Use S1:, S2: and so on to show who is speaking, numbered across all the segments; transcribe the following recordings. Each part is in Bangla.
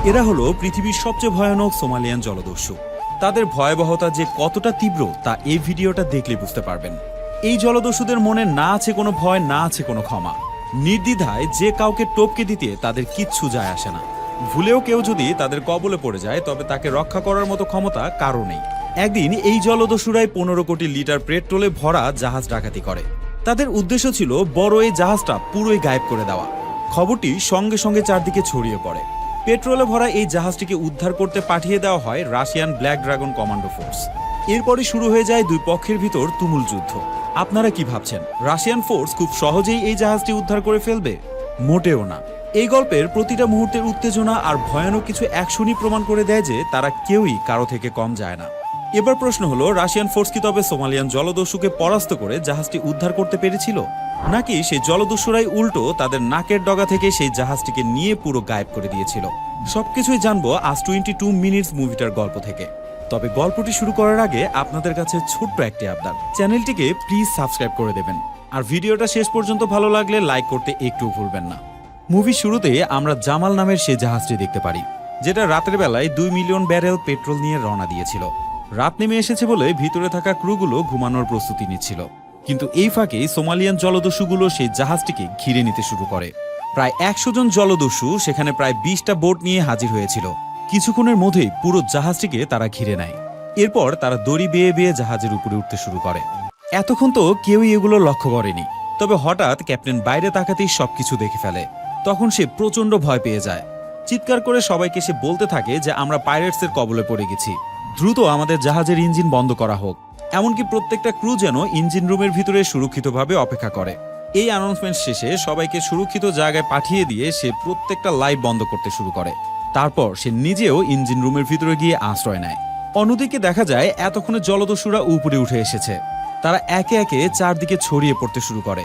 S1: এরা হলো পৃথিবীর সবচেয়ে ভয়ানক সোমালিয়ান জলদস্যু। তাদের ভয়াবহতা যে কতটা তীব্র তা এই ভিডিওটা দেখলে বুঝতে পারবেন। এই জলদস্যুদের মনে না আছে কোনো ভয়, না আছে কোনো ক্ষমা। নির্দ্বিধায় যে কাউকে টপকে দিতে তাদের কিচ্ছু যায় আসে না। ভুলেও কেউ যদি তাদের কবলে পড়ে যায় তবে তাকে রক্ষা করার মতো ক্ষমতা কারও নেই। একদিন এই জলদস্যুরাই 15 কোটি লিটার পেট্রোলে ভরা জাহাজ ডাকাতি করে। তাদের উদ্দেশ্য ছিল বড় এই জাহাজটা পুরোই গায়েব করে দেওয়া। খবরটি সঙ্গে সঙ্গে চারদিকে ছড়িয়ে পড়ে। পেট্রোলে ভরা এই জাহাজটিকে উদ্ধার করতে পাঠিয়ে দেওয়া হয় Russian black dragon commando force. এরপরই শুরু হয়ে যায় দুই পক্ষের ভিতর তুমুল যুদ্ধ। আপনারা কি ভাবছেন রাশিয়ান ফোর্স খুব সহজেই এই জাহাজটি উদ্ধার করে ফেলবে? মোটেও না। এই গল্পের প্রতিটা মুহূর্তের উত্তেজনা আর ভয়ানক কিছু অ্যাকশনই প্রমাণ করে দেয় যে তারা কেউই কারো থেকে কম যায় না। এবার প্রশ্ন হলো, রাশিয়ান ফোর্স কি তবে সোমালিয়ান জলদস্যুকে পরাস্ত করে জাহাজটি উদ্ধার করতে পেরেছিল, নাকি সেই জলদস্যুরাই উল্টো তাদের নাকের ডগা থেকে সেই জাহাজটিকে নিয়ে পুরো গায়েব করে দিয়েছিল? সবকিছুই জানবো আজ 22 মিনিটস মুভিটার গল্প থেকে। তবে গল্পটি শুরু করার আগে আপনাদের কাছে ছোট্ট একটি আবদার, চ্যানেলটিকে প্লিজ সাবস্ক্রাইব করে দেবেন, আর ভিডিওটা শেষ পর্যন্ত ভালো লাগলে লাইক করতে একটু ভুলবেন না। মুভির শুরুতে আমরা জামাল নামের সেই জাহাজটি দেখতে পারি, যেটা রাতের বেলায় 2 মিলিয়ন ব্যারেল পেট্রোল নিয়ে রওনা দিয়েছিল। রাত নেমে এসেছে বলে ভিতরে থাকা ক্রুগুলো ঘুমানোর প্রস্তুতি নিচ্ছিল। কিন্তু এই ফাঁকেই সোমালিয়ান জলদস্যুগুলো সেই জাহাজটিকে ঘিরে নিতে শুরু করে। প্রায় 100 জন জলদস্যু সেখানে প্রায় 20টা বোট নিয়ে হাজির হয়েছিল। কিছুক্ষণের মধ্যেই পুরো জাহাজটিকে তারা ঘিরে নেয়। এরপর তারা দড়ি বেয়ে বেয়ে জাহাজের উপরে উঠতে শুরু করে। এতক্ষণ তো কেউই এগুলো লক্ষ্য করেনি, তবে হঠাৎ ক্যাপ্টেন বাইরে তাকাতেই সবকিছু দেখে ফেলে। তখন সে প্রচন্ড ভয় পেয়ে যায়। চিৎকার করে সবাইকে সে বলতে থাকে যে আমরা পাইরেটসের কবলে পড়ে গেছি, দ্রুত আমাদের জাহাজের ইঞ্জিন বন্ধ করা হোক। এমনকি প্রত্যেকটা ক্রু যেন ইঞ্জিন রুমের ভিতরে সুরক্ষিতভাবে অপেক্ষা করে। এই অ্যানাউন্সমেন্ট শেষে সবাইকে সুরক্ষিত জায়গায় পাঠিয়ে দিয়ে সে প্রত্যেকটা লাইট বন্ধ করতে শুরু করে। তারপর সে নিজেও ইঞ্জিন রুমের ভিতরে গিয়ে আশ্রয় নেয়। অন্যদিকে দেখা যায় এতক্ষণে জলদস্যুরা উপরে উঠে এসেছে। তারা একে একে চারদিকে ছড়িয়ে পড়তে শুরু করে।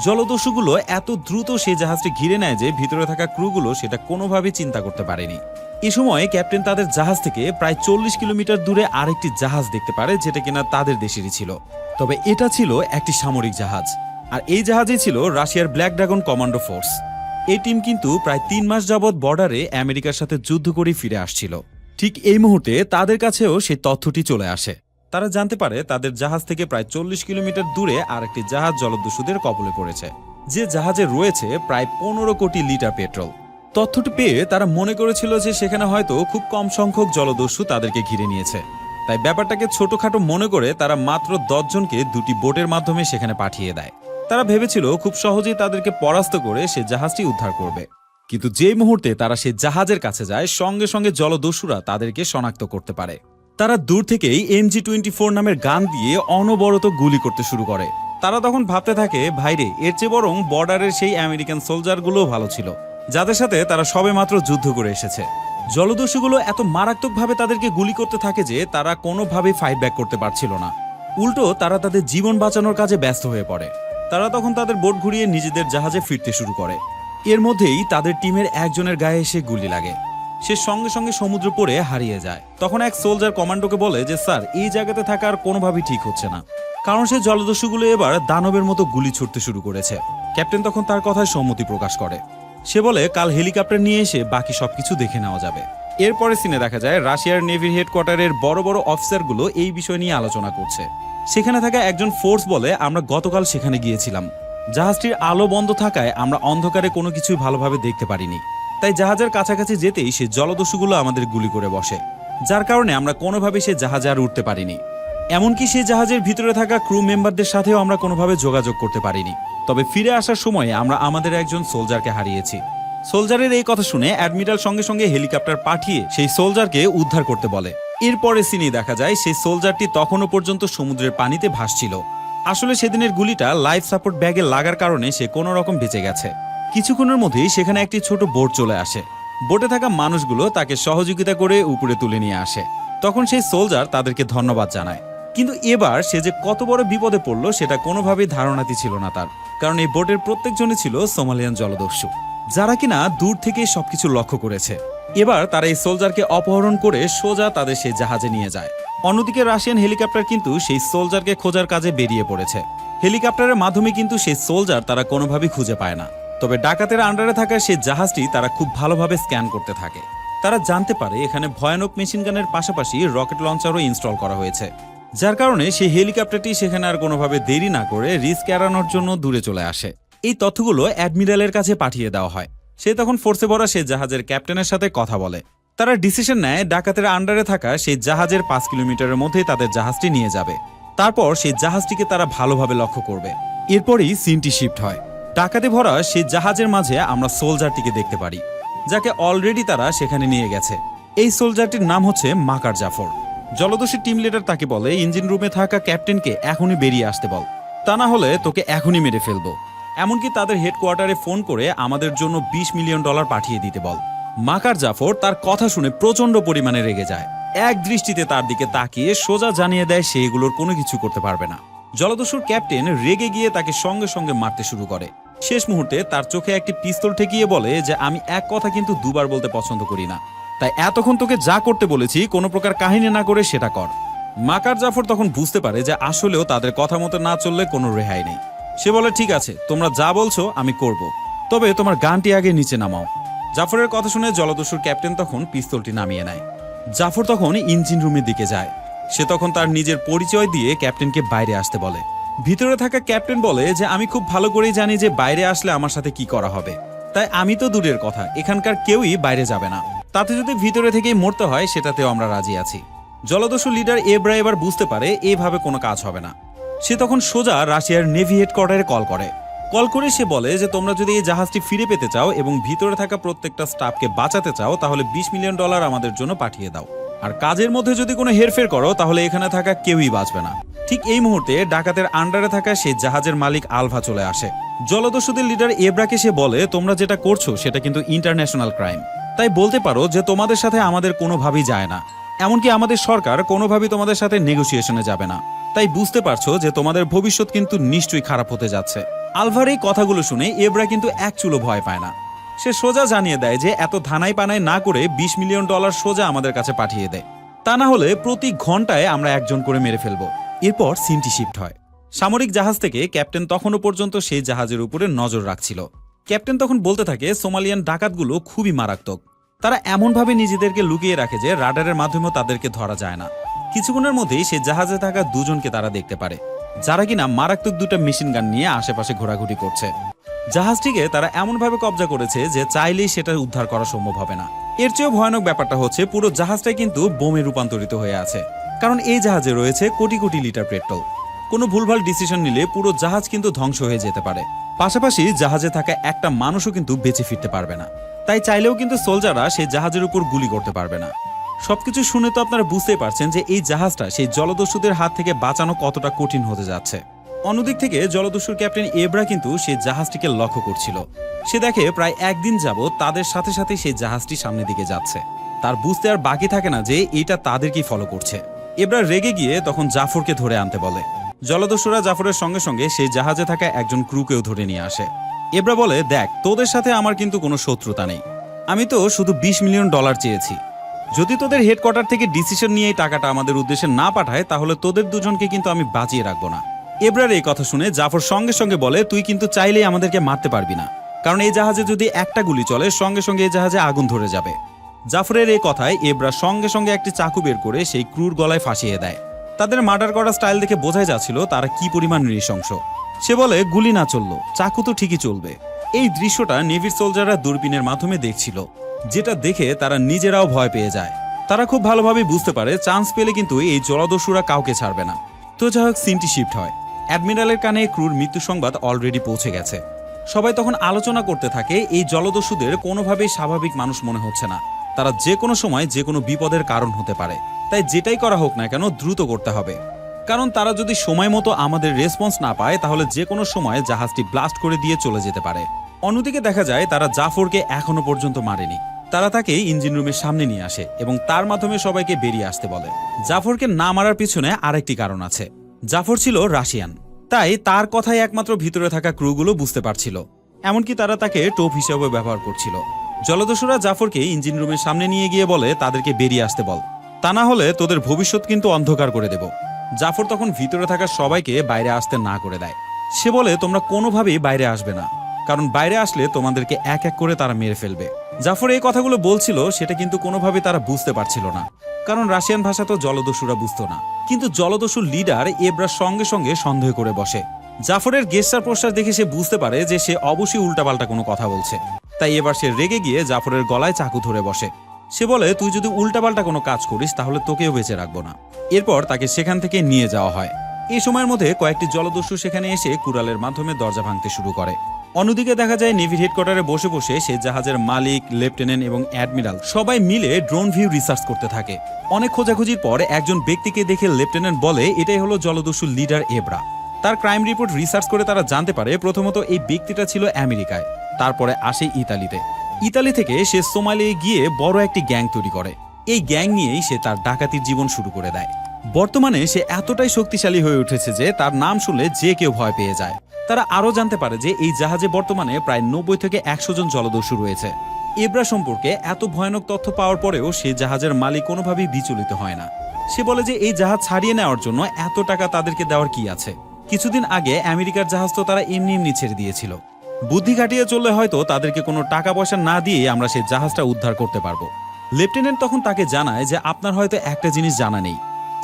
S1: জলদস্যুগুলো এত দ্রুত সেই জাহাজটি ঘিরে নেয় যে ভিতরে থাকা ক্রুগুলো সেটা কোনোভাবেই চিন্তা করতে পারেনি। এ সময় ক্যাপ্টেন তাদের জাহাজ থেকে প্রায় 40 কিলোমিটার দূরে আরেকটি জাহাজ দেখতে পারে, যেটা কিনা তাদের দেশেরই ছিল। তবে এটা ছিল একটি সামরিক জাহাজ, আর এই জাহাজেই ছিল রাশিয়ার ব্ল্যাক ড্রাগন কমান্ডো ফোর্স। এই টিম কিন্তু প্রায় 3 মাস যাবৎ বর্ডারে আমেরিকার সাথে যুদ্ধ করে ফিরে আসছিল। ঠিক এই মুহূর্তে তাদের কাছেও সেই তথ্যটি চলে আসে। তারা জানতে পারে তাদের জাহাজ থেকে প্রায় 40 কিলোমিটার দূরে আরেকটি জাহাজ জলদস্যুদের কবলে পড়েছে, যে জাহাজে রয়েছে প্রায় 15 কোটি লিটার পেট্রোল। তথ্যটি পেয়ে তারা মনে করেছিল যে সেখানে হয়তো খুব কম সংখ্যক জলদস্যু তাদেরকে ঘিরে নিয়েছে। তাই ব্যাপারটাকে ছোটখাটো মনে করে তারা মাত্র 10 জনকে 2টি বোটের মাধ্যমে সেখানে পাঠিয়ে দেয়। তারা ভেবেছিল খুব সহজেই তাদেরকে পরাস্ত করে সে জাহাজটি উদ্ধার করবে। কিন্তু যে মুহূর্তে তারা সেই জাহাজের কাছে যায়, সঙ্গে সঙ্গে জলদস্যুরা তাদেরকে শনাক্ত করতে পারে। তারা দূর থেকেই MG-24 নামের গান দিয়ে অনবরত গুলি করতে শুরু করে। তারা তখন ভাবতে থাকে, ভাইরে, এর চেয়ে বরং বর্ডারের সেই আমেরিকান সোলজারগুলোও ভালো ছিল, যাদের সাথে তারা সবেমাত্র যুদ্ধ করে এসেছে। জলদস্যুগুলো এত মারাত্মকভাবে তাদেরকে গুলি করতে থাকে যে তারা কোনোভাবেই ফাইট ব্যাক করতে পারছিল না। উল্টো তারা তাদের জীবন বাঁচানোর কাজে ব্যস্ত হয়ে পড়ে। তারা তখন তাদের বোট ঘুরিয়ে নিজেদের জাহাজে ফিরতে শুরু করে। এর মধ্যেই তাদের টিমের একজনের গায়ে এসে গুলি লাগে। সে সঙ্গে সঙ্গে সমুদ্র পড়ে হারিয়ে যায়। তখন এক সোলজার কমান্ডোকে বলে যে স্যার, এই জায়গাতে থাকা আর কোনোভাবেই ঠিক হচ্ছে না, কারণ সে জলদস্যুগুলো এবার দানবের মতো গুলি ছুটতে শুরু করেছে। ক্যাপ্টেন তখন তার কথায় সম্মতি প্রকাশ করে। সে বলে কাল হেলিকপ্টার নিয়ে এসে বাকি সবকিছু দেখে নেওয়া যাবে। এরপরে সিনে দেখা যায় রাশিয়ার নেভির হেডকোয়ার্টারের বড় বড় অফিসারগুলো এই বিষয় নিয়ে আলোচনা করছে। সেখানে থাকা একজন ফোর্স বলে, আমরা গতকাল সেখানে গিয়েছিলাম। জাহাজটির আলো বন্ধ থাকায় আমরা অন্ধকারে কোনো কিছুই ভালোভাবে দেখতে পারিনি। তাই জাহাজের কাছাকাছি যেতেই সে জলদস্যুগুলো আমাদের গুলি করে বসে, যার কারণে আমরা কোনোভাবে সে জাহাজে আর উঠতে পারিনি। এমনকি সেই জাহাজের ভিতরে থাকা ক্রু মেম্বারদের সাথেও আমরা কোনোভাবে যোগাযোগ করতে পারিনি। তবে ফিরে আসার সময় আমরা আমাদের একজন সোলজারকে হারিয়েছি। সোলজারের এই কথা শুনে অ্যাডমিরাল সঙ্গে সঙ্গে হেলিকপ্টার পাঠিয়ে সেই সোলজারকে উদ্ধার করতে বলে। এরপরে সিনে দেখা যায় সেই সোলজারটি তখনও পর্যন্ত সমুদ্রের পানিতে ভাসছিল। আসলে সেদিনের গুলিটা লাইফ সাপোর্ট ব্যাগে লাগার কারণে সে কোনো রকম বেঁচে গেছে। কিছুক্ষণের মধ্যেই সেখানে একটি ছোট বোট চলে আসে। বোটে থাকা মানুষগুলো তাকে সহযোগিতা করে উপরে তুলে নিয়ে আসে। তখন সেই সোলজার তাদেরকে ধন্যবাদ জানায়। কিন্তু এবার সে যে কত বড় বিপদে পড়লো সেটা কোনোভাবেই ধারণাতি ছিল না তার, কারণ এই বোটের প্রত্যেকজনই ছিল সোমালিয়ান জলদস্যু, যারা কিনা দূর থেকে সবকিছু লক্ষ্য করেছে। এবার তারা এই সোলজারকে অপহরণ করে সোজা তাদের সেই জাহাজে নিয়ে যায়। অন্যদিকে রাশিয়ান হেলিকপ্টার কিন্তু সেই সোলজারকে খোঁজার কাজে বেরিয়ে পড়েছে। হেলিকপ্টারের মাধ্যমে কিন্তু সেই সোলজার তারা কোনোভাবেই খুঁজে পায় না। তবে ডাকাতের আন্ডারে থাকা সেই জাহাজটি তারা খুব ভালোভাবে স্ক্যান করতে থাকে। তারা জানতে পারে এখানে ভয়ানক মেশিন গানের পাশাপাশি রকেট লঞ্চারও ইনস্টল করা হয়েছে, যার কারণে সেই হেলিকপ্টারটি সেখানে আর কোনোভাবে দেরি না করে রিস্ক এড়ানোর জন্য দূরে চলে আসে। এই তথ্যগুলো অ্যাডমিরালের কাছে পাঠিয়ে দেওয়া হয়। সে তখন ফোর্সে ভরা সেই জাহাজের ক্যাপ্টেনের সাথে কথা বলে। তারা ডিসিশন নেয় ডাকাতের আন্ডারে থাকা সেই জাহাজের 5 কিলোমিটারের মধ্যেই তাদের জাহাজটি নিয়ে যাবে। তারপর সেই জাহাজটিকে তারা ভালোভাবে লক্ষ্য করবে। এরপরই সিনটি শিফট হয়। ডাকাতে ভরা সেই জাহাজের মাঝে আমরা সোলজারটিকে দেখতে পারি, যাকে অলরেডি তারা সেখানে নিয়ে গেছে। এই সোলজারটির নাম হচ্ছে মাকার জাফর। জলদস্যু টিম লিডার তাকে বলে, ইঞ্জিন রুমে থাকা ক্যাপ্টেনকে এখনই বেরিয়ে আসতে বল, তা না হলে তোকে এখনই মেরে ফেলবো। এমনকি তাদের হেডকোয়ার্টারে ফোন করে আমাদের জন্য $20 মিলিয়ন পাঠিয়ে দিতে বল। মাকার জাফর তার কথা শুনে প্রচন্ড পরিমাণে রেগে যায়। এক দৃষ্টিতে তার দিকে তাকিয়ে সোজা জানিয়ে দেয় সে এগুলোর কোনো কিছু করতে পারবে না। জলদস্যুর ক্যাপ্টেন রেগে গিয়ে তাকে সঙ্গে সঙ্গে মারতে শুরু করে। শেষ মুহূর্তে তার চোখে একটি পিস্তল ঠেকিয়ে বলে যে আমি এক কথা কিন্তু দুবার বলতে পছন্দ করি না, তাই এতক্ষণ তোকে যা করতে বলেছি কোনো প্রকার কাহিনী না করে সেটা কর। মাকার জাফর তখন বুঝতে পারে যে আসলেও তাদের কথা মতো না চললে কোনো রেহাই নেই। সে বলে, ঠিক আছে, তোমরা যা বলছো আমি করব, তবে তোমার গানটি আগে নিচে নামাও। জাফরের কথা শুনে জলদস্যুর ক্যাপ্টেন তখন পিস্তলটি নামিয়ে নেয়। জাফর তখন ইঞ্জিন রুমের দিকে যায়। সে তখন তার নিজের পরিচয় দিয়ে ক্যাপ্টেনকে বাইরে আসতে বলে। ভিতরে থাকা ক্যাপ্টেন বলে যে আমি খুব ভালো করেই জানি যে বাইরে আসলে আমার সাথে কি করা হবে, তাই আমি তো দূরের কথা এখানকার কেউই বাইরে যাবে না, তাতে যদি ভিতরে থেকেই মরতে হয় সেটাতেও আমরা রাজি আছি। জলদস্যু লিডার এবরা এবার বুঝতে পারে এইভাবে কোনো কাজ হবে না। সে তখন সোজা রাশিয়ার নেভি হেডকোয়ার্টারে কল করে সে বলে যে তোমরা যদি এই জাহাজটি ফিরে পেতে চাও এবং ভিতরে থাকা প্রত্যেকটা স্টাফকে বাঁচাতে চাও তাহলে $20 মিলিয়ন আমাদের জন্য পাঠিয়ে দাও, আর কাজের মধ্যে যদি কোনো হেরফের করো তাহলে এখানে থাকা কেউই বাঁচবে না। ঠিক এই মুহূর্তে ডাকাতের আন্ডারে থাকা সেই জাহাজের মালিক আলভা চলে আসে। জলদস্যুদের লিডার এব্রাকে সে বলে, তোমরা যেটা করছো সেটা কিন্তু ইন্টারন্যাশনাল ক্রাইম, তাই বলতে পারো যে তোমাদের সাথে আমাদের কোনোভাবেই যায় না, এমনকি আমাদের সরকার কোনোভাবেই তোমাদের সাথে নেগোসিয়েশনে যাবে না, তাই বুঝতে পারছো যে তোমাদের ভবিষ্যৎ কিন্তু নিশ্চয়ই খারাপ হতে যাচ্ছে। আলভার এই কথাগুলো শুনে এবরা কিন্তু এক চুলো ভয় পায় না। সে সোজা জানিয়ে দেয় যে এত ধানাই পানাই না করে $20 মিলিয়ন সোজা আমাদের কাছে পাঠিয়ে দেয়, তা না হলে প্রতি ঘন্টায় আমরা একজন করে মেরে ফেলবো। এরপর সিনটি শিফট হয়। সামরিক জাহাজ থেকে ক্যাপ্টেন তখনও পর্যন্ত সেই জাহাজের উপরে নজর রাখছিল। ক্যাপ্টেন তখন বলতে থাকে সোমালিয়ান ডাকাতগুলো খুবই মারাত্মক, তারা এমনভাবে নিজেদেরকে লুকিয়ে রাখে যে রাডারের মাধ্যমেও তাদেরকে ধরা যায় না। কিছুক্ষণের মধ্যেই সে জাহাজে থাকা দুজনকে তারা দেখতে পারে, যারা কিনা মারাত্মক দুটো মেশিন গান নিয়ে আশেপাশে ঘোরাঘুরি করছে। জাহাজটিকে তারা এমনভাবে কবজা করেছে যে চাইলেই সেটা উদ্ধার করা সম্ভব হবে না। এর চেয়েও ভয়ানক ব্যাপারটা হচ্ছে পুরো জাহাজটাই কিন্তু বোমে রূপান্তরিত হয়ে আছে, কারণ এই জাহাজে রয়েছে কোটি কোটি লিটার পেট্রোল। কোনো ভুলভাল ডিসিশন নিলে পুরো জাহাজ কিন্তু ধ্বংস হয়ে যেতে পারে। পাশাপাশি জাহাজে থাকা একটা মানুষও কিন্তু বেঁচে ফিরতে পারবে না, তাই চাইলেও কিন্তু সোলজাররা সেই জাহাজের উপর গুলি করতে পারবে না। সবকিছু শুনে তো আপনারা বুঝতেই পারছেন যে এই জাহাজটা সেই জলদস্যুদের হাত থেকে বাঁচানো কতটা কঠিন হতে যাচ্ছে। অন্যদিক থেকে জলদস্যুর ক্যাপ্টেন এবরা কিন্তু সেই জাহাজটিকে লক্ষ্য করছিল। সে দেখে প্রায় একদিন যাবত তাদের সাথে সাথে সেই জাহাজটি সামনের দিকে যাচ্ছে। তার বুঝতে আর বাকি থাকে না যে এটা তাদেরকেই ফলো করছে। এবরা রেগে গিয়ে তখন জাফরকে ধরে আনতে বলে। জলদস্যুরা জাফরের সঙ্গে সঙ্গে সেই জাহাজে থাকা একজন ক্রুকেও ধরে নিয়ে আসে। এবরা বলে, দেখ, তোদের সাথে আমার কিন্তু কোনো শত্রুতা নেই, আমি তো শুধু $20 মিলিয়ন চেয়েছি। যদি তোদের হেডকোয়ার্টার থেকে ডিসিশন নিয়ে এই টাকাটা আমাদের উদ্দেশ্যে না পাঠায় তাহলে তোদের দুজনকে কিন্তু আমি বাঁচিয়ে রাখবো না। এবরার এই কথা শুনে জাফর সঙ্গে সঙ্গে বলে, তুই কিন্তু চাইলেই আমাদেরকে মারতে পারবি না, কারণ এই জাহাজে যদি একটা গুলি চলে সঙ্গে সঙ্গে এই জাহাজে আগুন ধরে যাবে। জাফরের এই কথায় এবরা সঙ্গে সঙ্গে একটি চাকু বের করে সেই ক্রুর গলায় ফাঁসিয়ে দেয়। তাদের মার্ডার করা স্টাইল দেখে বোঝাই যাচ্ছিল তারা কি পরিমাণ নৃশংস। সে বলে, গুলি না চললো চাকু তো ঠিকই চলবে। এই দৃশ্যটা নেভির সোলজাররা দূরবীনের মাধ্যমে দেখছিল, যেটা দেখে তারা নিজেরাও ভয় পেয়ে যায়। তারা খুব ভালোভাবে বুঝতে পারে চান্স পেলে কিন্তু এই জলদস্যুরা কাউকে ছাড়বে না। তো যাই হোক, সিনটি শিফট হয়। অ্যাডমিরালের কানে ক্রুর মৃত্যু সংবাদ অলরেডি পৌঁছে গেছে। সবাই তখন আলোচনা করতে থাকে এই জলদস্যুদের কোনোভাবেই স্বাভাবিক মানুষ মনে হচ্ছে না, তারা যে কোনো সময় যে কোনো বিপদের কারণ হতে পারে। তাই যেটাই করা হোক না কেন দ্রুত করতে হবে, কারণ তারা যদি সময় মতো আমাদের রেসপন্স না পায় তাহলে যে কোনো সময় জাহাজটি ব্লাস্ট করে দিয়ে চলে যেতে পারে। অন্যদিকে দেখা যায় তারা জাফরকে এখনো পর্যন্ত মারেনি। তারা তাকে ইঞ্জিন রুমের সামনে নিয়ে আসে এবং তার মাধ্যমে সবাইকে বেরিয়ে আসতে বলে। জাফরকে না মারার পিছনে আরেকটি কারণ আছে। জাফর ছিল রাশিয়ান, তাই তার কথাই একমাত্র ভিতরে থাকা ক্রুগুলো বুঝতে পারছিল, এমনকি তারা তাকে টোপ হিসেবে ব্যবহার করছিল। জলদস্যুরা জাফরকে ইঞ্জিন রুমের সামনে নিয়ে গিয়ে বলে তাদেরকে বেরিয়ে আসতে বল, তা না হলে তোদের ভবিষ্যৎ কিন্তু অন্ধকার করে দেব। জাফর তখন ভিতরে থাকা সবাইকে বাইরে আসতে না করে দেয়। সে বলে, তোমরা কোনোভাবেই বাইরে আসবে না, কারণ বাইরে আসলে তোমাদেরকে এক এক করে তারা মেরে ফেলবে। জাফর এই কথাগুলো বলছিল সেটা কিন্তু কোনোভাবে তারা বুঝতে পারছিল না, কারণ রাশিয়ান ভাষা তো জলদস্যুরা বুঝতো না। কিন্তু জলদস্যুর লিডার এব্রা সঙ্গে সঙ্গে সন্দেহ করে বসে। জাফরের গেস্টার প্রশ্বাস দেখে সে বুঝতে পারে যে সে অবশ্যই উল্টাপাল্টা কোনো কথা বলছে। তাই এবার সে রেগে গিয়ে জাফরের গলায় চাকু ধরে বসে। সে বলে, তুই যদি উল্টাপাল্টা কোনো কাজ করিস তাহলে তোকেও বেঁচে রাখবো না। এরপর তাকে সেখান থেকে নিয়ে যাওয়া হয়। এই সময়ের মধ্যে কয়েকটি জলদস্যু সেখানে এসে কুড়ালের মাধ্যমে দরজা ভাঙতে শুরু করে। অন্যদিকে দেখা যায় নেভির হেডকোয়ার্টারে বসে বসে সে জাহাজের মালিক, লেফটেন্যান্ট এবং অ্যাডমিরাল সবাই মিলে ড্রোন ভিউ রিসার্চ করতে থাকে। অনেক খোঁজাখুঁজির পর একজন ব্যক্তিকে দেখে লেফটেন্যান্ট বলে এটাই হলো জলদস্যু লিডার এব্রা। তার ক্রাইম রিপোর্ট রিসার্চ করে তারা জানতে পারে প্রথমত এই ব্যক্তিটা ছিল আমেরিকায়, তারপরে আসে ইতালিতে। ইতালি থেকে সে সোমালিয়ায় গিয়ে বড় একটি গ্যাং তৈরি করে। এই গ্যাং নিয়েই সে তার ডাকাতির জীবন শুরু করে দেয়। বর্তমানে সে এতটাই শক্তিশালী হয়ে উঠেছে যে তার নাম শুনলে যে কেউ ভয় পেয়ে যায়। তারা আরও জানতে পারে যে এই জাহাজে বর্তমানে প্রায় 90 থেকে 100 জন জলদস্যু রয়েছে। এব্রা সম্পর্কে এত ভয়ানক তথ্য পাওয়ার পরেও সে জাহাজের মালিক কোনোভাবেই বিচলিত হয় না। সে বলে যে এই জাহাজ ছাড়িয়ে নেওয়ার জন্য এত টাকা তাদেরকে দেওয়ার কি আছে। কিছুদিন আগে আমেরিকার জাহাজ তো তারা এমনি এমনি ছেড়ে দিয়েছিল। বুদ্ধি খাটিয়ে চললে হয়তো তাদেরকে কোনো টাকা পয়সা না দিয়ে আমরা সেই জাহাজটা উদ্ধার করতে পারবো। লেফটেন্যান্ট তখন তাকে জানায় যে আপনার হয়তো একটা জিনিস জানা নেই,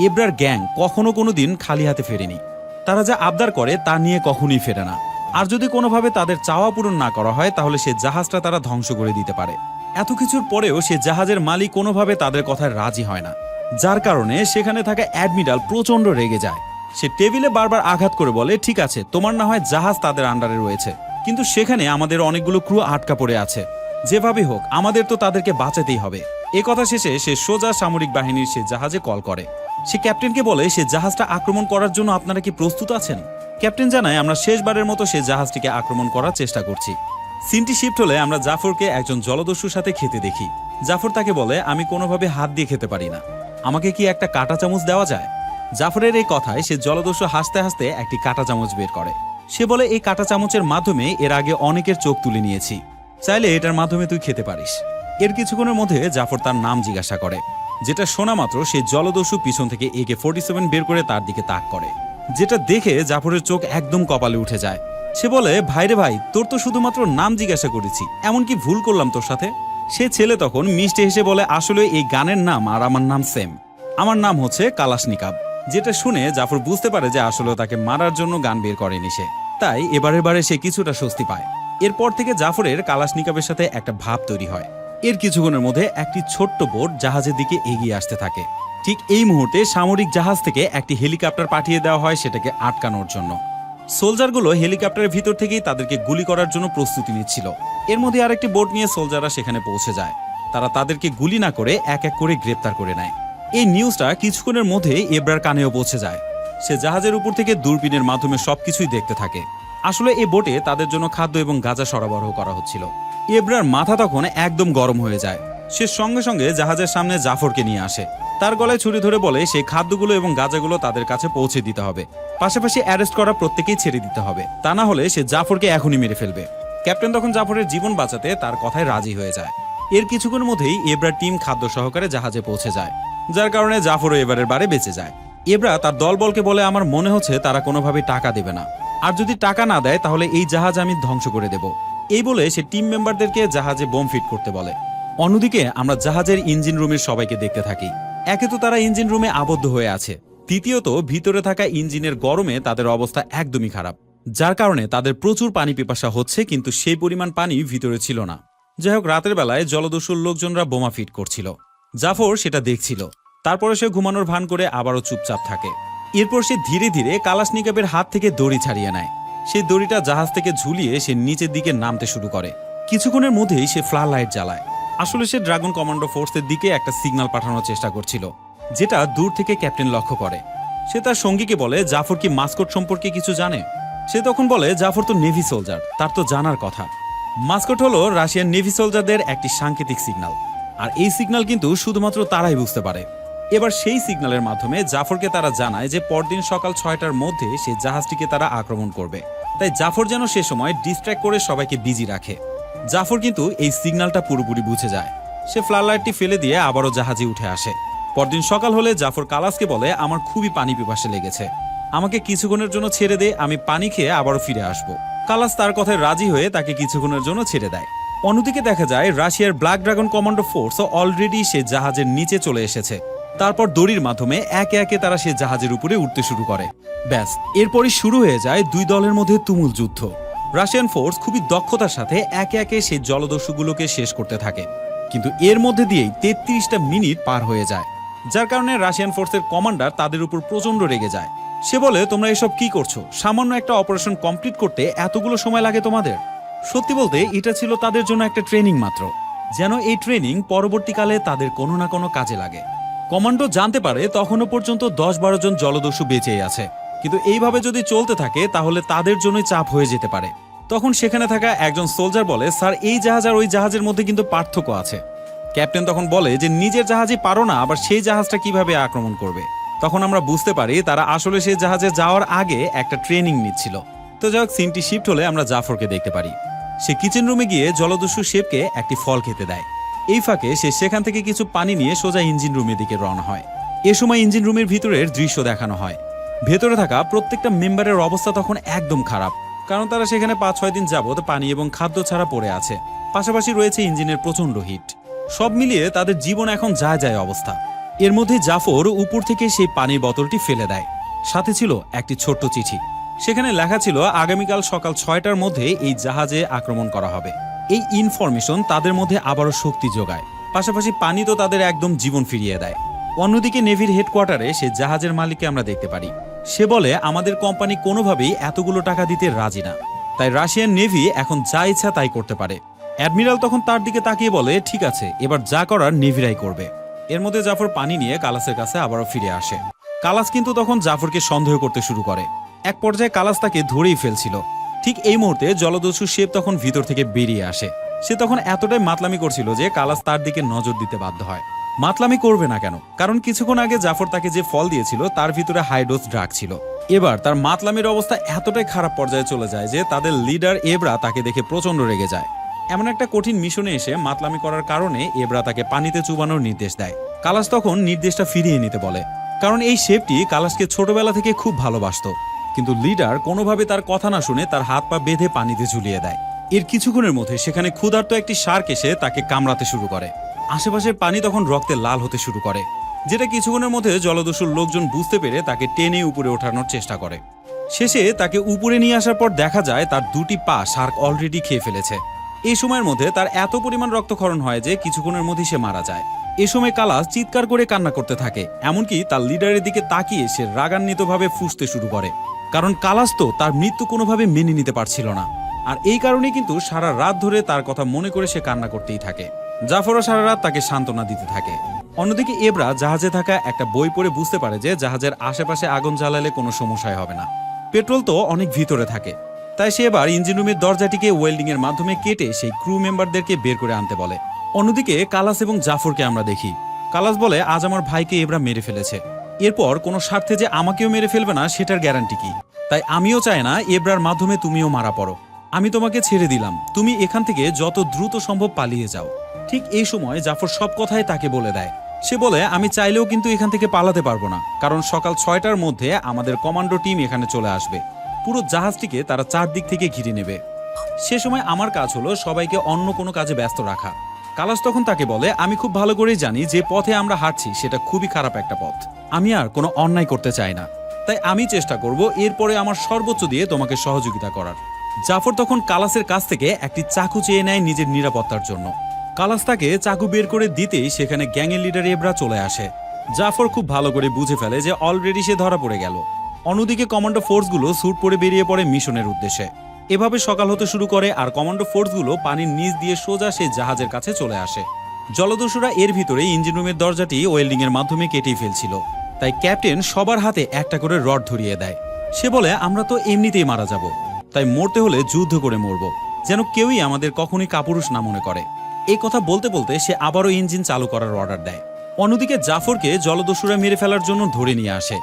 S1: এব্রার গ্যাং কখনো কোনোদিন খালি হাতে ফেরেনি। তারা যা আবদার করে তা নিয়ে কখনোই ফেরে না। আর যদি কোনোভাবে তাদের চাওয়া পূরণ না করা হয় তাহলে সে জাহাজটা তারা ধ্বংস করে দিতে পারে। এত কিছুর পরেও সে জাহাজের মালিক কোনোভাবে তাদের কথায় রাজি হয় না, যার কারণে সেখানে থাকা অ্যাডমিরাল প্রচন্ড রেগে যায়। সে টেবিলে বারবার আঘাত করে বলে, ঠিক আছে, তোমার না হয় জাহাজ তাদের আন্ডারে রয়েছে, কিন্তু সেখানে আমাদের অনেকগুলো ক্রু আটকা পড়ে আছে। যেভাবে হোক আমাদের তো তাদেরকে বাঁচাতেই হবে। এ কথা শেষে সে সোজা সামরিক বাহিনীর সে জাহাজে কল করে। সে ক্যাপ্টেনকে বলে সে জাহাজটা আক্রমণ করার জন্য আপনারা কি প্রস্তুত আছেন? ক্যাপ্টেন জানায়, আমরা শেষবারের মতো সে জাহাজটিকে আক্রমণ করার চেষ্টা করছি। সিনটি শিফট হলে আমরা জাফরকে একজন জলদস্যুর সাথে খেতে দেখি। জাফর তাকে বলে, আমি কোনোভাবে হাত দিয়ে খেতে পারি না, আমাকে কি একটা কাঁটা চামচ দেওয়া যায়? জাফরের এই কথায় সে জলদস্যু হাসতে হাসতে একটি কাঁটা চামচ বের করে। সে বলে, এই কাঁটা চামচের মাধ্যমে এর আগে অনেকের চোখ তুলে নিয়েছি, চাইলে এটার মাধ্যমে তুই খেতে পারিস। এর কিছুক্ষণের মধ্যে জাফর তার নাম জিজ্ঞাসা করে, যেটা শোনা মাত্র সে জলদস্যু পিছন থেকে AK-47 বের করে তার দিকে তাক করে, যেটা দেখে জাফরের চোখ একদম কপালে উঠে যায়। সে বলে, ভাইরে ভাই, তোর তো শুধুমাত্র নাম জিজ্ঞাসা করেছি, এমন কি ভুল করলাম তোর সাথে? সে ছেলে তখন মিষ্টি হেসে বলে, আসলে এই গানের নাম আর আমার নাম সেম, আমার নাম হচ্ছে কালাশনিকাভ। যেটা শুনে জাফর বুঝতে পারে যে আসলে তাকে মারার জন্য গান বের করেনি সে, তাই এবারে সে কিছুটা স্বস্তি পায়। এরপর থেকে জাফরের কালাশনিকাভের সাথে একটা ভাব তৈরি হয়। এর কিছুক্ষণের মধ্যে একটি ছোট্ট বোট জাহাজের দিকে এগিয়ে আসতে থাকে। ঠিক এই মুহূর্তে সামরিক জাহাজ থেকে একটি হেলিকপ্টার পাঠিয়ে দেওয়া হয় সেটাকে আটকানোর জন্য। সোলজারগুলো হেলিকপ্টারের ভিতর থেকেই তাদেরকে গুলি করার জন্য প্রস্তুতি নিচ্ছিল। এর মধ্যে আরেকটি বোট নিয়ে সোলজাররা সেখানে পৌঁছে যায়। তারা তাদেরকে গুলি না করে এক এক করে গ্রেপ্তার করে নেয়। এই নিউজটা কিছুক্ষণের মধ্যে এব্রার কানেও পৌঁছে যায়। সে জাহাজের উপর থেকে দূরবীনের মাধ্যমে সবকিছুই দেখতে থাকে। আসলে এই বোটে তাদের জন্য খাদ্য এবং গাঁজা সরবরাহ করা হচ্ছিল। এব্রার মাথা তখন একদম গরম হয়ে যায়। সে সঙ্গে সঙ্গে জাহাজের সামনে জাফরকে নিয়ে আসে। তার গলায় ছুরি ধরে বলে সেই খাদ্যগুলো এবং গাঁজাগুলো তাদের কাছে পৌঁছে দিতে হবে, পাশাপাশি অ্যারেস্ট করা প্রত্যেকেই ছেড়ে দিতে হবে, তা না হলে সে জাফরকে এখনই মেরে ফেলবে। ক্যাপ্টেন তখন জাফরের জীবন বাঁচাতে তার কথায় রাজি হয়ে যায়। এর কিছুক্ষণের মধ্যেই এব্রার টিম খাদ্য সহকারে জাহাজে পৌঁছে যায়, যার কারণে জাফরও এবারের বারে বেঁচে যায়। এব্রা তার দলবলকে বলে, আমার মনে হচ্ছে তারা কোনোভাবেই টাকা দেবে না, আর যদি টাকা না দেয় তাহলে এই জাহাজ আমি ধ্বংস করে দেব। এই বলে সে টিম মেম্বারদেরকে জাহাজে বোম ফিট করতে বলে। অন্যদিকে আমরা জাহাজের ইঞ্জিন রুমের সবাইকে দেখতে থাকি। একে তো তারা ইঞ্জিন রুমে আবদ্ধ হয়ে আছে, দ্বিতীয়ত ভিতরে থাকা ইঞ্জিনের গরমে তাদের অবস্থা একদমই খারাপ, যার কারণে তাদের প্রচুর পানি পিপাসা হচ্ছে, কিন্তু সেই পরিমাণ পানি ভিতরে ছিল না। যাই হোক, রাতের বেলায় জলদস্যুর লোকজনরা বোমা ফিট করছিল। জাফর সেটা দেখছিল। তারপরে সে ঘুমানোর ভান করে আবারও চুপচাপ থাকে। এরপর সে ধীরে ধীরে কালাশনিকাভের হাত থেকে দড়ি ছাড়িয়ে নেয়। সেই দড়িটা জাহাজ থেকে ঝুলিয়ে সে নিচের দিকে নামতে শুরু করে। কিছুক্ষণের মধ্যেই সে ফ্লাড লাইট জ্বালায়। আসলে সে ড্রাগন কমান্ডো ফোর্সের দিকে একটা সিগন্যাল পাঠানোর চেষ্টা করছিল, যেটা দূর থেকে ক্যাপ্টেন লক্ষ্য করে। সে তার সঙ্গীকে বলে, জাফর কি মাস্কট সম্পর্কে কিছু জানে? সে তখন বলে, জাফর তো নেভি সোলজার, তার তো জানার কথা। মাস্কট হলো রাশিয়ান নেভি সোলজারদের একটি সাংকেতিক সিগন্যাল, আর এই সিগন্যাল কিন্তু শুধুমাত্র তারাই বুঝতে পারে। এবার সেই সিগন্যালের মাধ্যমে জাফরকে তারা জানায় যে পরদিন সকাল 6টার মধ্যে সেই জাহাজটিকে তারা আক্রমণ করবে। তাই জাফর যেন সে সময় ডিস্ট্র্যাক্ট করে সবাইকে বিজি রাখে। জাফর কিন্তু এই সিগন্যালটা পুরোপুরি বুঝে যায়। সে ফ্লাড লাইটটি ফেলে দিয়ে আবারও জাহাজে উঠে আসে। পরদিন সকাল হলে জাফর কালাসকে বলে, আমার খুবই পানি পিপাসা লেগেছে, আমাকে কিছুক্ষণের জন্য ছেড়ে দে, আমি পানি খেয়ে আবারও ফিরে আসব। কালাস তার কথায় রাজি হয়ে তাকে কিছুক্ষণের জন্য ছেড়ে দেয়। অন্যদিকে দেখা যায় রাশিয়ার black dragon commando force already সে জাহাজের নিচে চলে এসেছে। তারপর দড়ির মাধ্যমে একে একে তারা সে জাহাজের উপরে উঠতে শুরু করে। ব্যাস, এরপরই শুরু হয়ে যায় দুই দলের মধ্যে তুমুল যুদ্ধ। রাশিয়ান ফোর্স খুবই দক্ষতার সাথে একে একে সেই জলদস্যুগুলোকে শেষ করতে থাকে, কিন্তু এর মধ্যে দিয়েই 33টা মিনিট পার হয়ে যায়, যার কারণে রাশিয়ান ফোর্সের কমান্ডার তাদের উপর প্রচন্ড রেগে যায়। সে বলে, তোমরা এসব কি করছো? সামান্য একটা অপারেশন কমপ্লিট করতে এতগুলো সময় লাগে তোমাদের? সত্যি বলতে এটা ছিল তাদের জন্য একটা ট্রেনিং মাত্র, যেন এই ট্রেনিং পরবর্তীকালে তাদের কোনো না কোনো কাজে লাগে। কমান্ডো জানতে পারে তখনও পর্যন্ত 10-12 জন জলদস্যু বেঁচেই আছে, কিন্তু এইভাবে যদি চলতে থাকে তাহলে তাদের জন্যই চাপ হয়ে যেতে পারে। তখন সেখানে থাকা একজন সোলজার বলে, স্যার, এই জাহাজ আর ওই জাহাজের মধ্যে কিন্তু পার্থক্য আছে। ক্যাপ্টেন তখন বলে যে নিজের জাহাজই পারো না, আবার সেই জাহাজটা কিভাবে আক্রমণ করবে? তখন আমরা বুঝতে পারি তারা আসলে সেই জাহাজে যাওয়ার আগে একটা ট্রেনিং নিচ্ছিল। তো যাই হোক, সিনটি শিফট হলে আমরা জাফরকে দেখতে পারি। সে কিচেন রুমে গিয়ে জলদস্যু শেফকে একটি ফল খেতে দেয়। এই ফাঁকে সে সেখান থেকে কিছু পানি নিয়ে সোজা ইঞ্জিন রুমের দিকে রওনা হয়। এ সময় ইঞ্জিন রুমের ভিতরের দৃশ্য দেখানো হয়। ভেতরে থাকা প্রত্যেকটা মেম্বারের অবস্থা তখন একদম খারাপ, কারণ তারা সেখানে 5-6 দিন যাবত পানি এবং খাদ্য ছাড়া পড়ে আছে। পাশাপাশি রয়েছে ইঞ্জিনের প্রচন্ড হিট। সব মিলিয়ে তাদের জীবন এখন যায় যায় অবস্থা। এর মধ্যে জাফর উপর থেকে সেই পানির বোতলটি ফেলে দেয়। সাথে ছিল একটি ছোট্ট চিঠি। সেখানে লেখা ছিল আগামীকাল সকাল 6টার মধ্যে এই জাহাজে আক্রমণ করা হবে। এই ইনফরমেশন তাদের মধ্যে আবারও শক্তি যোগায়, পাশাপাশি পানি তো তাদের একদম জীবন ফিরিয়ে দেয়। অন্যদিকে নেভির হেডকোয়ার্টারে সে জাহাজের মালিককে আমরা দেখতে পারি। সে বলে, আমাদের কোম্পানি কোনোভাবেই এতগুলো টাকা দিতে রাজি না, তাই রাশিয়ান নেভি এখন যা ইচ্ছা তাই করতে পারে। অ্যাডমিরাল তখন তার দিকে তাকিয়ে বলে, ঠিক আছে, এবার যা করার নেভিরাই করবে। এর মধ্যে জাফর পানি নিয়ে কালাসের কাছে আবারও ফিরে আসে। কালাস কিন্তু তখন জাফরকে সন্দেহ করতে শুরু করে। এক পর্যায়ে কালাস তাকে ধরেই ফেলছিল। ঠিক এই মুহূর্তে জলদস্যু শেপ তখন ভিতর থেকে বেরিয়ে আসে। সে তখন এতটাই মাতলামি করছিল যে কালাস তার দিকে নজর দিতে বাধ্য হয়। মাতলামি করবে না কেন? কারণ কিছুক্ষণ আগে জাফর তাকে যে ফল দিয়েছিল তার ভিতরে হাইডোজ ড্রাগ ছিল। এবার তার মাতলামির অবস্থা এতটাই খারাপ পর্যায়ে চলে যায় যে তাদের লিডার এবরা তাকে দেখে প্রচন্ড রেগে যায়। এমন একটা কঠিন মিশনে এসে মাতলামি করার কারণে এবরা তাকে পানিতে চুবানোর নির্দেশ দেয়। কালাস তখন নির্দেশটা ফিরিয়ে নিতে বলে, কারণ এই শেফটি কালাসকে ছোটবেলা থেকে খুব ভালোবাসত। কিন্তু লিডার কোনোভাবে তার কথা না শুনে তার হাত পা বেঁধে পানিতে ঝুলিয়ে দেয়। এর কিছুক্ষণের মধ্যে সেখানে ক্ষুধার্ত একটি শার্ক এসে তাকে কামড়াতে শুরু করে। আশেপাশের পানি তখন রক্তে লাল হতে শুরু করে, যেটা কিছুক্ষণের মধ্যে জলদস্যুর লোকজন বুঝতে পেরে তাকে টেনে উপরে ওঠানোর চেষ্টা করে। শেষে তাকে উপরে নিয়ে আসার পর দেখা যায় তার দুটি পা শার্ক অলরেডি খেয়ে ফেলেছে। এই সময়ের মধ্যে তার এত পরিমাণ রক্তক্ষরণ হয় যে কিছুক্ষণের মধ্যে সে মারা যায়। এ সময় কালাস চিৎকার করে কান্না করতে থাকে, এমনকি তার লিডারের দিকে তাকিয়ে সে রাগান্বিতভাবে ফুঁসতে শুরু করে, কারণ কালাস তো তার মৃত্যু কোনোভাবে মেনে নিতে পারছিল না। আর এই কারণেই কিন্তু সারা রাত ধরে তার কথা মনে করে সে কান্না করতেই থাকে। জাফরও সারা রাত তাকে সান্ত্বনা দিতে থাকে। অন্যদিকে এবরা জাহাজে থাকা একটা বই পড়ে বুঝতে পারে যে জাহাজের আশেপাশে আগুন জ্বালালে কোনো সমস্যাই হবে না। পেট্রোল তো অনেক ভিতরে থাকে, তাই সে এবার ইঞ্জিন রুমের দরজাটিকে ওয়েল্ডিং এর মাধ্যমে কেটে সেই ক্রু মেম্বারদেরকে বের করে আনতে বলে। অন্যদিকে কালাস এবং জাফরকে আমরা দেখি। কালাস বলে, আজ আমার ভাইকে এবরা মেরে ফেলেছে, এরপর কোনো স্বার্থে যে আমাকেও মেরে ফেলবে না সেটার গ্যারান্টি কি? তাই আমিও চাই না এবরার মাধ্যমে তুমিও মারা পড়ো। আমি তোমাকে ছেড়ে দিলাম, তুমি এখান থেকে যত দ্রুত সম্ভব পালিয়ে যাও। ঠিক এই সময় জাফর সব কথাই তাকে বলে দেয়। সে বলে, আমি চাইলেও কিন্তু এখান থেকে পালাতে পারবো না, কারণ সকাল 6টার মধ্যে আমাদের কমান্ডো টিম এখানে চলে আসবে। পুরো জাহাজটিকে তারা চারদিক থেকে ঘিরে নেবে। সে সময় আমার কাজ হলো সবাইকে অন্য কোনো কাজে ব্যস্ত রাখা। কালাস তখন তাকে বলে, আমি খুব ভালো করেই জানি যে পথে আমরা হাঁটছি সেটা খুবই খারাপ একটা পথ। আমি আর কোনো অন্যায় করতে চাই না, তাই আমি চেষ্টা করব এরপরে আমার সর্বোচ্চ দিয়ে তোমাকে সহযোগিতা করার। জাফর তখন কালাসের কাছ থেকে একটি চাকু চেয়ে নেয় নিজের নিরাপত্তার জন্য। কালাস তাকে চাকু বের করে দিতেই সেখানে গ্যাংয়ের লিডার এবরা চলে আসে। জাফর খুব ভালো করে বুঝে ফেলে যে অলরেডি সে ধরা পড়ে গেল। অন্যদিকে কমান্ডো ফোর্সগুলো স্যুট পরে বেরিয়ে পড়ে মিশনের উদ্দেশ্যে। এভাবে সকাল হতে শুরু করে আর কমান্ডো ফোর্সগুলো পানির নিচ দিয়ে সোজা সেই জাহাজের কাছে চলে আসে। জলদস্যুরা এর ভিতরে ইঞ্জিন রুমের দরজাটি ওয়েল্ডিং এর মাধ্যমে কেটেই ফেলছিল, তাই ক্যাপ্টেন সবার হাতে একটা করে রড ধরিয়ে দেয়। সে বলে, আমরা তো এমনিতেই মারা যাব, তাই মরতে হলে যুদ্ধ করে মরব, যেন কেউই আমাদের কখনই কাপুরুষ না মনে করে। এই কথা বলতে বলতে সে আবারও ইঞ্জিন চালু করার অর্ডার দেয়। অন্যদিকে জাফরকে জলদস্যুরা মেরে ফেলার জন্য ধরে নিয়ে আসে,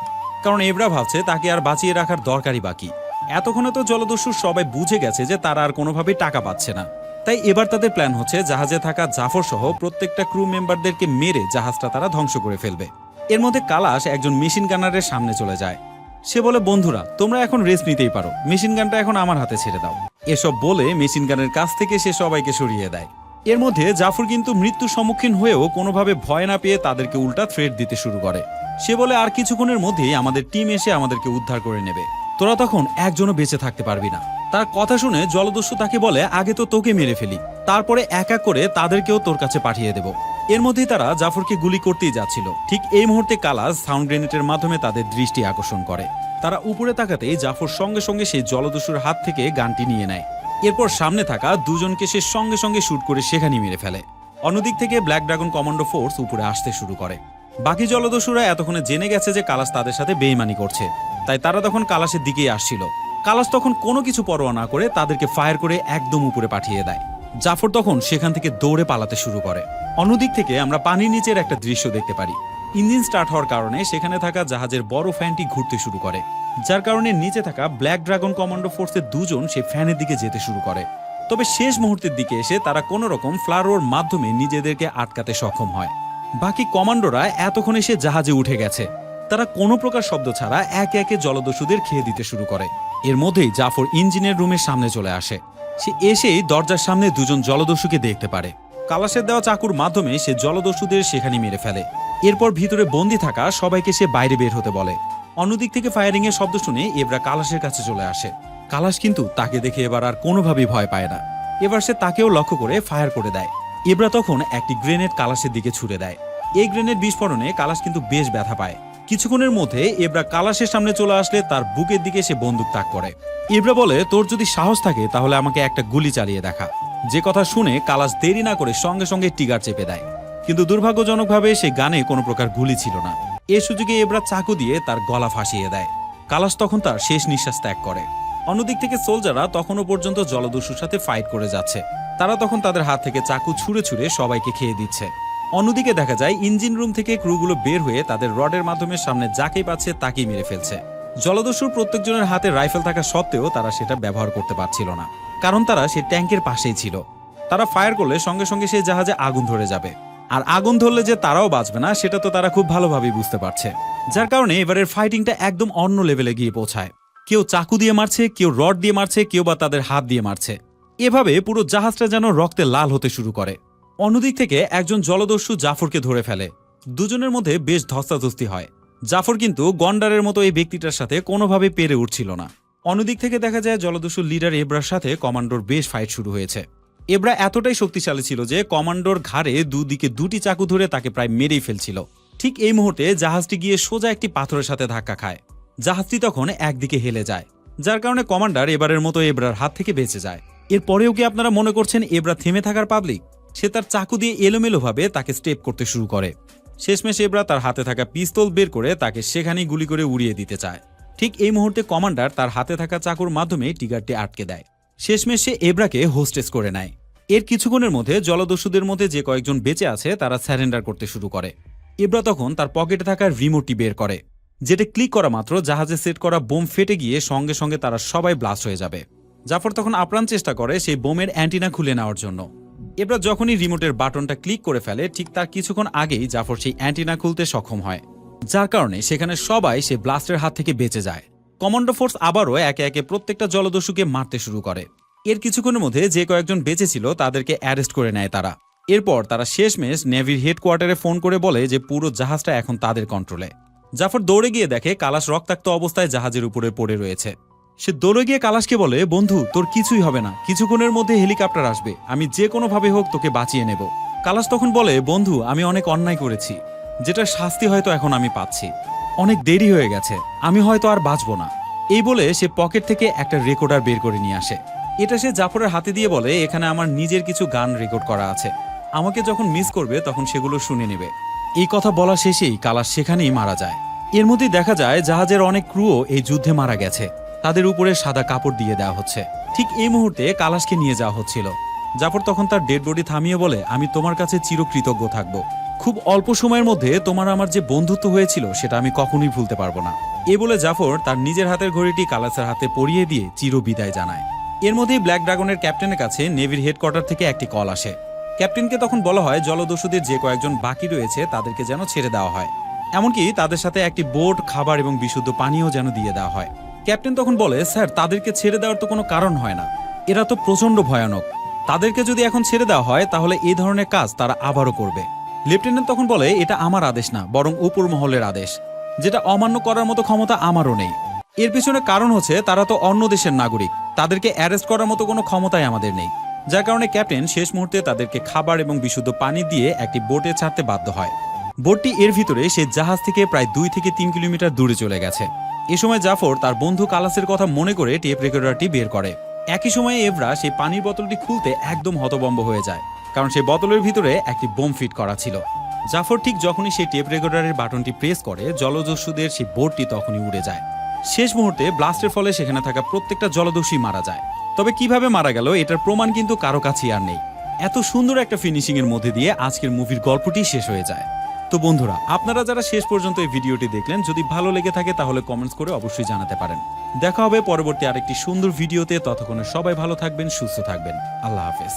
S1: কারণ এবরা ভাবছে তাকে আর বাঁচিয়ে রাখার দরকারই বাকি। এতক্ষণে তো জলদস্যু সবাই বুঝে গেছে যে তারা আর কোনোভাবেই টাকা পাচ্ছে না, তাই এবার তাদের প্ল্যান হচ্ছে জাহাজে থাকা জাফর সহ প্রত্যেকটা ক্রু মেম্বারদেরকে মেরে জাহাজটা তারা ধ্বংস করে ফেলবে। এর মধ্যে কালাস একজন মেশিন গানারের সামনে চলে যায়। সে বলে, বন্ধুরা, তোমরা এখন রেস্ট নিতেই পারো, মেশিন গানটা এখন আমার হাতে ছেড়ে দাও। এসব বলে মেশিন গানের কাছ থেকে সে সবাইকে সরিয়ে দেয়। এর মধ্যে জাফর কিন্তু মৃত্যুর সম্মুখীন হয়েও কোনোভাবে ভয় না পেয়ে তাদেরকে উল্টা থ্রেট দিতে শুরু করে। সে বলে আর কিছুক্ষণের মধ্যেই আমাদের টিম এসে আমাদেরকে উদ্ধার করে নেবে, তোরা তখন একজনও বেঁচে থাকতে পারবি না। তার কথা শুনে জলদস্যু তাকে বলে আগে তো তোকে মেরে ফেলি, তারপরে এক এক করে তাদেরকেও তোর কাছে পাঠিয়ে দেব। এর মধ্যেই তারা জাফরকে গুলি করতেই যাচ্ছিল। ঠিক এই মুহূর্তে কালাস সাউন্ড গ্রেনেডের মাধ্যমে তাদের দৃষ্টি আকর্ষণ করে। তারা উপরে তাকাতেই জাফর সঙ্গে সঙ্গে সেই জলদস্যুর হাত থেকে গানটি নিয়ে নেয়। এরপর সামনে থাকা দুজনকে সে সঙ্গে সঙ্গে শুট করে সেখানেই মেরে ফেলে। অন্যদিক থেকে ব্ল্যাক ড্রাগন কমান্ডো ফোর্স উপরে আসতে শুরু করে। বাকি জলদস্যুরা এতক্ষণে জেনে গেছে যে কালাস তাদের সাথে বেইমানি করছে, তাই তারা তখন কালাসের দিকেই আসছিল। কালাস তখন কোনো কিছু পরোয়া না করে তাদেরকে ফায়ার করে একদম উপরে পাঠিয়ে দেয়। জাফর তখন সেখান থেকে দৌড়ে পালাতে শুরু করে। অন্যদিক থেকে আমরা পানির নিচের একটা দৃশ্য দেখতে পারি। ইঞ্জিন স্টার্ট হওয়ার কারণে সেখানে থাকা জাহাজের বড় ফ্যানটি ঘুরতে শুরু করে, যার কারণে নিচে থাকা ব্ল্যাক ড্রাগন কমান্ডো ফোর্সের দুজন সেই ফ্যানের দিকে যেতে শুরু করে। তবে শেষ মুহূর্তের দিকে এসে তারা কোনো রকম ফ্লারোর মাধ্যমে নিজেদেরকে আটকাতে সক্ষম হয়। বাকি কমান্ডোরা এতক্ষণ এসে জাহাজে উঠে গেছে। তারা কোনো প্রকার শব্দ ছাড়া একে একে জলদস্যুদের খেয়ে দিতে শুরু করে। এর মধ্যেই জাফর ইঞ্জিনের রুমের সামনে চলে আসে। সে এসেই দরজার সামনে দুজন জলদস্যুকে দেখতে পারে। কালাসের দেওয়া চাকুর মাধ্যমে সে জলদস্যুদের সেখানে মেরে ফেলে। এরপর ভিতরে বন্দি থাকা সবাইকে সে বাইরে বের হতে বলে। অন্যদিক থেকে ফায়ারিং এর শব্দ শুনে এবরা কালাসের কাছে চলে আসে। কালাস কিন্তু তাকে দেখে এবার আর কোনোভাবেই ভয় পায় না। এবার সে তাকেও লক্ষ্য করে ফায়ার করে দেয়। এবরা তখন একটি গ্রেনেড কালাসের দিকে ছুড়ে দেয়। এই গ্রেনেড বিস্ফোরণে কালাস কিন্তু বেশ ব্যথা পায়। কিছুক্ষণের মধ্যে এবরা কালাসের সামনে চলে আসলে তার বুকের দিকে সে বন্দুক তাক করে। এবরা বলে তোর যদি সাহস থাকে তাহলে আমাকে একটা গুলি চালিয়ে দেখা। যে কথা শুনে কালাস দেরি না করে সঙ্গে সঙ্গে টিগার চেপে দেয়, কিন্তু দুর্ভাগ্যজনকভাবে সে গানে কোনো প্রকার গুলি ছিল না। এ সুযোগে এবরা চাকু দিয়ে তার গলা ফাঁসিয়ে দেয়। কালাস তখন তার শেষ নিঃশ্বাস ত্যাগ করে। অন্যদিক থেকে সোলজাররা তখনও পর্যন্ত জলদস্যুর সাথে ফাইট করে যাচ্ছে। তারা তখন তাদের হাত থেকে চাকু ছুঁড়ে ছুঁড়ে সবাইকে খেয়ে দিচ্ছে। অন্যদিকে দেখা যায় ইঞ্জিন রুম থেকে ক্রুগুলো বের হয়ে তাদের রডের মাধ্যমে সামনে যাকেই পাচ্ছে তাকেই মেরে ফেলছে। জলদস্যুর প্রত্যেকজনের হাতে রাইফেল থাকা সত্ত্বেও তারা সেটা ব্যবহার করতে পারছিল না, কারণ তারা সেই ট্যাঙ্কের পাশেই ছিল। তারা ফায়ার করলে সঙ্গে সঙ্গে সেই জাহাজে আগুন ধরে যাবে, আর আগুন ধরলে যে তারাও বাঁচবে না সেটা তো তারা খুব ভালোভাবেই বুঝতে পারছে। যার কারণে এবারের ফাইটিংটা একদম অন্য লেভেলে গিয়ে পৌঁছায়। কেউ চাকু দিয়ে মারছে, কেউ রড দিয়ে মারছে, কেউ বা তাদের হাত দিয়ে মারছে। এভাবে পুরো জাহাজটা যেন রক্তে লাল হতে শুরু করে। অন্যদিক থেকে একজন জলদস্যু জাফরকে ধরে ফেলে। দুজনের মধ্যে বেশ ধস্তাধস্তি হয়। জাফর কিন্তু গন্ডারের মতো এই ব্যক্তিটার সাথে কোনোভাবে পেরে উঠছিল না। অন্যদিক থেকে দেখা যায় জলদস্যুর লিডার এব্রার সাথে কমান্ডোর বেশ ফাইট শুরু হয়েছে। এব্রা এতটাই শক্তিশালী ছিল যে কমান্ডোর ঘাড়ে দুদিকে দুটি চাকু ধরে তাকে প্রায় মেরেই ফেলছিল। ঠিক এই মুহূর্তে জাহাজটি গিয়ে সোজা একটি পাথরের সাথে ধাক্কা খায়। জাহাজটি তখন একদিকে হেলে যায়, যার কারণে কমান্ডার এবারের মতো এব্রার হাত থেকে বেঁচে যায়। এরপরেও কি আপনারা মনে করছেন এব্রা থেমে থাকার পাবলিক? সে তার চাকু দিয়ে এলোমেলোভাবে তাকে স্টেপ করতে শুরু করে। শেষমেশ এব্রা তার হাতে থাকা পিস্তল বের করে তাকে সেখানেই গুলি করে উড়িয়ে দিতে চায়। ঠিক এই মুহূর্তে কমান্ডার তার হাতে থাকা চাকুর মাধ্যমে টিগারটি আটকে দেয়। শেষমেশ সে এব্রাকে হোস্টেস করে নেয়। এর কিছুক্ষণের মধ্যে জলদস্যুদের মধ্যে যে কয়েকজন বেঁচে আছে তারা স্যারেন্ডার করতে শুরু করে। এব্রা তখন তার পকেটে থাকা রিমোটটি বের করে, যেটা ক্লিক করা মাত্র জাহাজে সেট করা বোম ফেটে গিয়ে সঙ্গে সঙ্গে তারা সবাই ব্লাস্ট হয়ে যাবে। জাফর তখন আপ্রাণ চেষ্টা করে সেই বোমের অ্যান্টিনা খুলে নেওয়ার জন্য। এবার যখনই রিমোটের বাটনটা ক্লিক করে ফেলে ঠিক তার কিছুক্ষণ আগেই জাফর সেই অ্যান্টিনা খুলতে সক্ষম হয়, যার কারণে সেখানে সবাই সে ব্লাস্টের হাত থেকে বেঁচে যায়। কমান্ডো ফোর্স আবারও একে একে প্রত্যেকটা জলদস্যুকে মারতে শুরু করে। এর কিছুক্ষণের মধ্যে যে কয়েকজন বেঁচে ছিল তাদেরকে অ্যারেস্ট করে নেয় তারা। এরপর তারা শেষমেশ নেভির হেডকোয়ার্টারে ফোন করে বলে যে পুরো জাহাজটা এখন তাদের কন্ট্রোলে। জাফর দৌড়ে গিয়ে দেখে কালাশ রক্তাক্ত অবস্থায় জাহাজের উপরে পড়ে রয়েছে। সে দৌড়ে গিয়ে কালাশকে বলে, বন্ধু তোর কিছুই হবে না, কিছুক্ষণের মধ্যে হেলিকপ্টার আসবে, আমি যে কোনোভাবে হোক তোকে বাঁচিয়ে নেব। কালাশ তখন বলে, বন্ধু আমি অনেক অন্যায় করেছি, যেটার শাস্তি হয়তো এখন আমি পাচ্ছি, অনেক দেরি হয়ে গেছে, আমি হয়তো আর বাঁচবো না। এই বলে সে পকেট থেকে একটা রেকর্ডার বের করে নিয়ে আসে। এটা সে জাফরের হাতে দিয়ে বলে, এখানে আমার নিজের কিছু গান রেকর্ড করা আছে, আমাকে যখন মিস করবে তখন সেগুলো শুনে নেবে। এই কথা বলা শেষেই কালাশ সেখানেই মারা যায়। এর মধ্যেই দেখা যায় জাহাজের অনেক ক্রুও এই যুদ্ধে মারা গেছে, তাদের উপরে সাদা কাপড় দিয়ে দেওয়া হচ্ছে। ঠিক এই মুহূর্তে কালাশকে নিয়ে যাওয়া হচ্ছিল। জাফর তখন তার ডেড বডি থামিয়ে বলে, আমি তোমার কাছে চিরকৃতজ্ঞ থাকব, খুব অল্প সময়ের মধ্যে তোমার আমার যে বন্ধুত্ব হয়েছিল সেটা আমি কখনোই ভুলতে পারবো না। এ বলে জাফর তার নিজের হাতের ঘড়িটি কালাসের হাতে পরিয়ে দিয়ে চির বিদায় জানায়। এর মধ্যেই ব্ল্যাক ড্রাগনের ক্যাপ্টেনের কাছে নেভির হেডকোয়ার্টার থেকে একটি কল আসে। ক্যাপ্টেনকে তখন বলা হয় জলদস্যুদের যে কয়েকজন বাকি রয়েছে তাদেরকে যেন ছেড়ে দেওয়া হয়, এমনকি তাদের সাথে একটি বোট, খাবার এবং বিশুদ্ধ পানীয় যেন দিয়ে দেওয়া হয়। ক্যাপ্টেন তখন বলে, স্যার তাদেরকে ছেড়ে দেওয়ার তো কোনো কারণ হয় না, এরা তো প্রচন্ড ভয়ানক, তাদেরকে যদি এখন ছেড়ে দেওয়া হয় তাহলে এই ধরনের কাজ তারা আবারও করবে। লেফটেন্যান্ট তখন বলে, এটা আমার আদেশ না, বরং উপর মহলের আদেশ, যেটা অমান্য করার মতো ক্ষমতা আমারও নেই। এর পিছনে কারণ হচ্ছে তারা তো অন্য দেশের নাগরিক, তাদেরকে অ্যারেস্ট করার মতো কোনো ক্ষমতাই আমাদের নেই। যার কারণে ক্যাপ্টেন শেষ মুহূর্তে তাদেরকে খাবার এবং বিশুদ্ধ পানি দিয়ে একটি বোটে ছাড়তে বাধ্য হয়। বোটটি এর ভিতরে সে জাহাজ থেকে প্রায় 2 থেকে 3 কিলোমিটার দূরে চলে গেছে। এ সময় জাফর তার বন্ধু কালাসের কথা মনে করে টেপ রেকর্ডারটি বের করে। একই সময়ে এভরা সেই পানির বোতলটি খুলতে একদম হতভম্ব হয়ে যায়, কারণ সেই বোতলের ভিতরে একটি বোম ফিট করা ছিল। জাফর ঠিক যখনই সেই টেপ রেকর্ডারের বাটনটি প্রেস করে, জলদস্যুদের সেই বোটটি তখনই উড়ে যায়। শেষ মুহূর্তে ব্লাস্টের ফলে সেখানে থাকা প্রত্যেকটা জলদস্যুই মারা যায়। তবে কিভাবে মারা গেল এটার প্রমাণ কিন্তু কারো কাছেই আর নেই। এত সুন্দর একটা ফিনিশিং এর মধ্যে দিয়ে আজকের মুভির গল্পটি শেষ হয়ে যায়। তো বন্ধুরা, আপনারা যারা শেষ পর্যন্ত এই ভিডিওটি দেখলেন, যদি ভালো লেগে থাকে তাহলে কমেন্টস করে অবশ্যই জানাতে পারেন। দেখা হবে পরবর্তী আরেকটি সুন্দর ভিডিওতে। ততক্ষণে সবাই ভালো থাকবেন, সুস্থ থাকবেন। আল্লাহ হাফেজ।